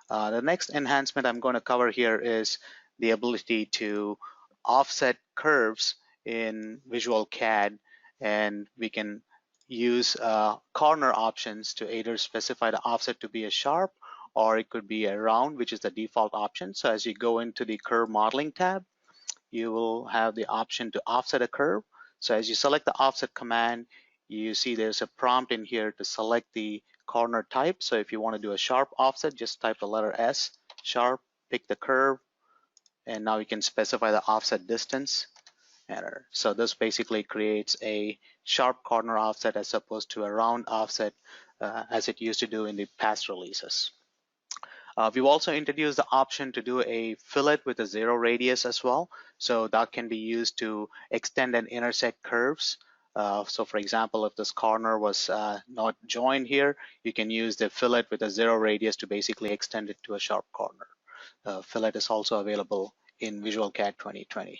The next enhancement I'm going to cover here is the ability to offset curves in VisualCAD, and we can use corner options to either specify the offset to be a sharp, or it could be a round, which is the default option. So as you go into the curve modeling tab, you will have the option to offset a curve. So as you select the offset command, you see there's a prompt in here to select the corner type. So if you want to do a sharp offset, just type the letter S, sharp, pick the curve, and now you can specify the offset distance. Enter. So this basically creates a sharp corner offset as opposed to a round offset as it used to do in the past releases. We've also introduced the option to do a fillet with a 0 radius as well. So that can be used to extend and intersect curves. So for example, if this corner was not joined here, you can use the fillet with a 0 radius to basically extend it to a sharp corner. Fillet is also available in VisualCAD 2020.